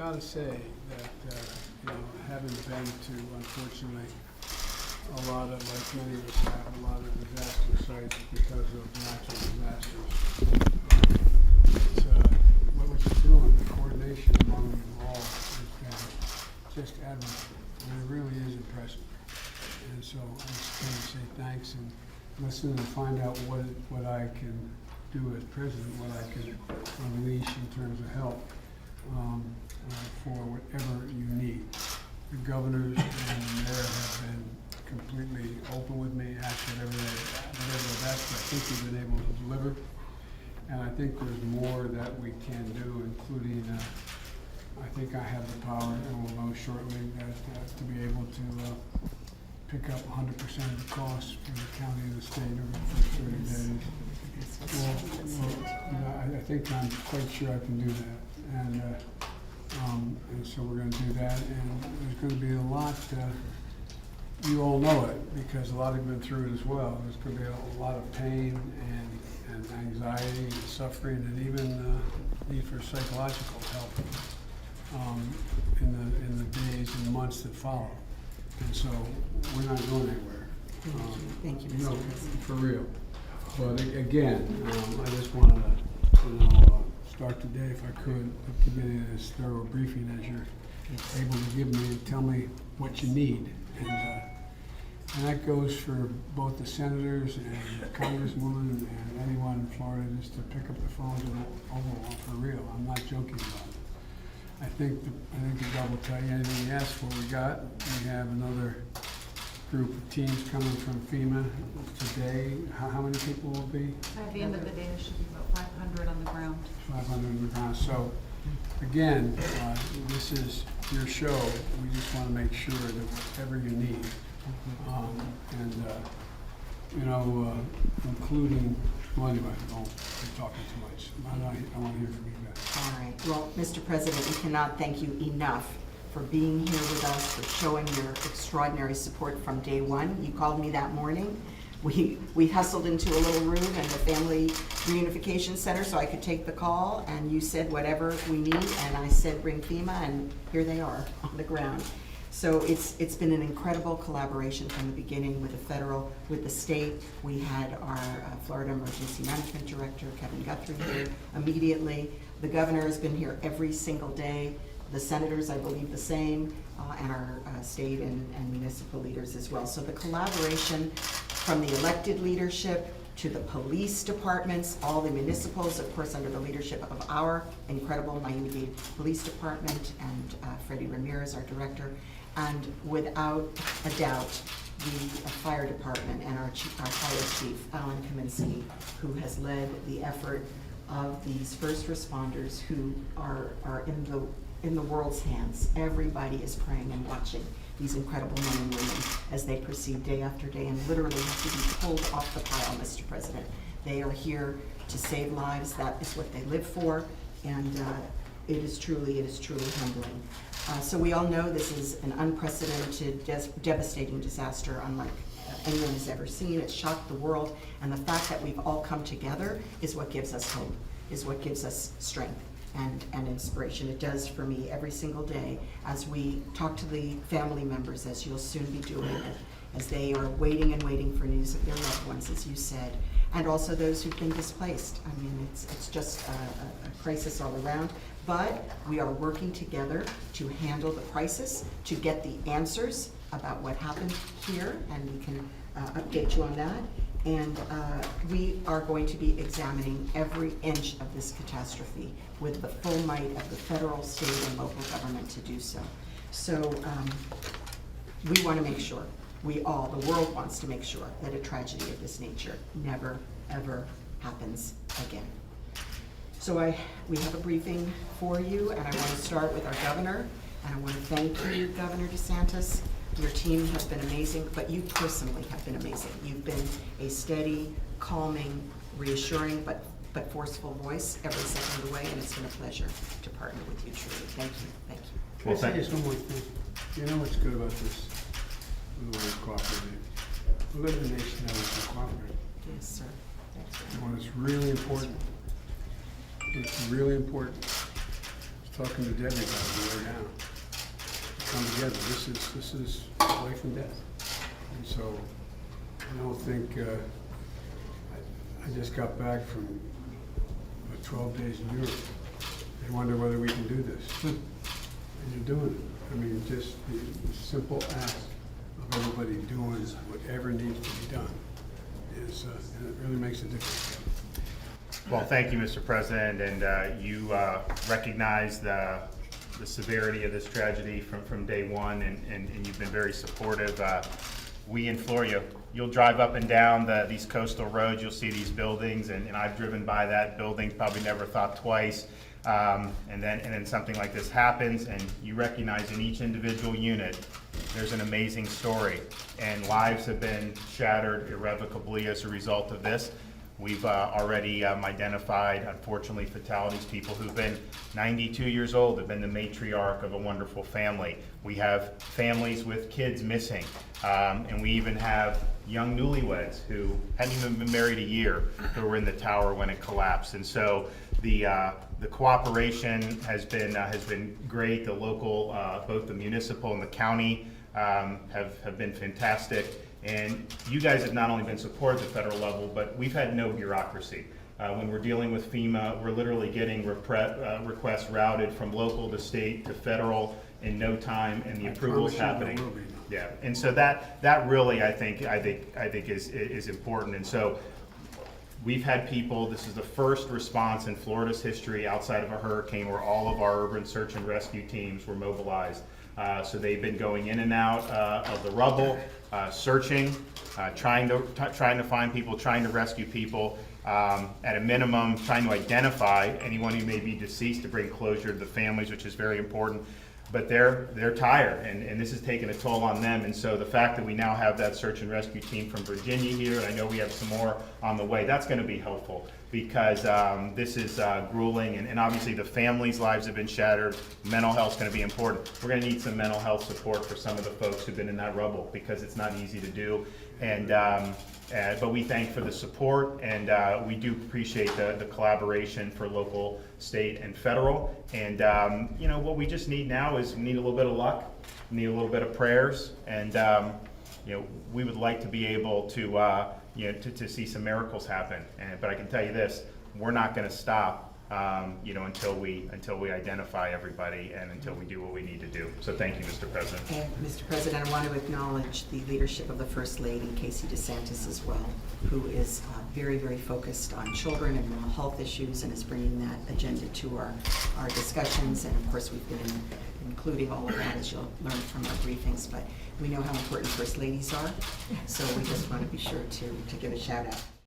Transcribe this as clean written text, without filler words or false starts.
got to say that, having been to, unfortunately, a lot of, like many of us have, a lot of disaster sites because of natural disasters. What you're doing, the coordination among you all has been just admirable. And it really is impressive. And so I just want to say thanks and listen and find out what I can do as president, what I can unleash in terms of help for whatever you need. The governors and the mayor have been completely open with me, asked whatever the best I think we've been able to deliver. And I think there's more that we can do, including, I think I have the power, and we'll know shortly, that to be able to pick up 100% of the costs for the county and the state over the first 30 days. I think I'm quite sure I can do that. And so we're going to do that, and there's going to be a lot, you all know it, because a lot of you have been through it as well. There's going to be a lot of pain and anxiety and suffering, and even need for psychological help in the days and months that follow. And so we're not going anywhere. Thank you, No, Mr. President. for real. But again, I just wanted to start today, if I could, give me this thorough briefing as you're able to give me and tell me what you need. And that goes for both the senators and the congresswoman and anyone in Florida, just to pick up the phones and overall, for real. I'm not joking about it. I think the God will tell you anything you ask for. We have another group of teams coming from FEMA today. How many people will be? At the end of the day, there should be about 500 on the ground. 500 on the ground. So, again, this is your show. We just want to make sure that whatever you need, including, well, anyway, don't be talking too much. I want to hear from you guys. All right. Well, Mr. President, we cannot thank you enough for being here with us, for showing your extraordinary support from day one. You called me that morning. We hustled into a little room in the Family Reunification Center so I could take the call, and you said whatever we need, and I said bring FEMA, and here they are on the ground. So it's been an incredible collaboration from the beginning with the federal, with the state. We had our Florida Emergency Management Director, Kevin Guthrie, here immediately. The governor has been here every single day. The senators, I believe, the same, and our state and municipal leaders as well. So the collaboration from the elected leadership to the police departments, all the municipals, of course, under the leadership of our incredible Miami-Dade Police Department and Freddie Ramirez, our director, and without a doubt, the fire department and our fire chief, Alan Kaminsky, who has led the effort of these first responders who are in the world's hands. Everybody is praying and watching these incredible men and women as they proceed day after day and literally have to be pulled off the pile, Mr. President. They are here to save lives. That is what they live for, and it is truly humbling. So we all know this is an unprecedented, devastating disaster unlike anyone has ever seen. It's shocked the world, and the fact that we've all come together is what gives us hope, is what gives us strength and inspiration. It does for me every single day as we talk to the family members, as you'll soon be doing, as they are waiting and waiting for news of their loved ones, as you said, and also those who've been displaced. I mean, it's just a crisis all around, but we are working together to handle the crisis, to get the answers about what happened here, and we can update you on that. And we are going to be examining every inch of this catastrophe with the full might of the federal, state, and local government to do so. So we want to make sure, the world wants to make sure that a tragedy of this nature never, ever happens again. So we have a briefing for you, and I want to start with our governor, and I want to thank you, Governor DeSantis. Your team has been amazing, but you personally have been amazing. You've been a steady, calming, reassuring, but forceful voice every second of the way, and it's been a pleasure to partner with you, truly. Thank you, thank you. Can I say just one more thing? You know what's good about this? The word cooperative. We live in a nation that is cooperative. Yes, sir. Thank you. When it's really important, talking to Debbie about it, we are now. Come together, this is life and death. And so, I don't think, I just got back from 12 days in Europe. They wonder whether we can do this. And you're doing it. I mean, just the simple act of everybody doing whatever needs to be done is, and it really makes a difference. Well, thank you, Mr. President, and you recognize the severity of this tragedy from day one, and you've been very supportive. We implore you, you'll drive up and down these coastal roads, you'll see these buildings, and I've driven by that building, probably never thought twice. And then something like this happens, and you recognize in each individual unit, there's an amazing story, and lives have been shattered irrevocably as a result of this. We've already identified, unfortunately, fatalities, people who've been 92 years old, have been the matriarch of a wonderful family. We have families with kids missing, and we even have young newlyweds who hadn't even been married a year who were in the tower when it collapsed. And so the cooperation has been great. The local, both the municipal and the county have been fantastic. And you guys have not only been supported at the federal level, but we've had no bureaucracy. When we're dealing with FEMA, we're literally getting requests routed from local to state to federal in no time, and the approval's happening. Yeah, and so that really I think is important. And so we've had people. This is the first response in Florida's history outside of a hurricane where all of our urban search and rescue teams were mobilized. So they've been going in and out of the rubble, searching, trying to find people, trying to rescue people. At a minimum, trying to identify anyone who may be deceased to bring closure to the families, which is very important. But they're tired, and this has taken a toll on them. And so the fact that we now have that search and rescue team from Virginia here, and I know we have some more on the way, that's going to be helpful, because this is grueling, and obviously the families' lives have been shattered. Mental health is going to be important. We're going to need some mental health support for some of the folks who've been in that rubble, because it's not easy to do. And but we thank for the support, and we do appreciate the collaboration for local, state, and federal. And you know, what we just need now is we need a little bit of luck, need a little bit of prayers, and you know, we would like to be able to you know, to see some miracles happen. But I can tell you this: we're not going to stop. You know, until we identify everybody and until we do what we need to do. So thank you, Mr. President. And Mr. President, I want to acknowledge the leadership of the First Lady, Casey DeSantis, as well, who is very, very focused on children and mental health issues and is bringing that agenda to our discussions. And of course, we've been including all of that, as you'll learn from our briefings. But we know how important First Ladies are, so we just want to be sure to give a shout out.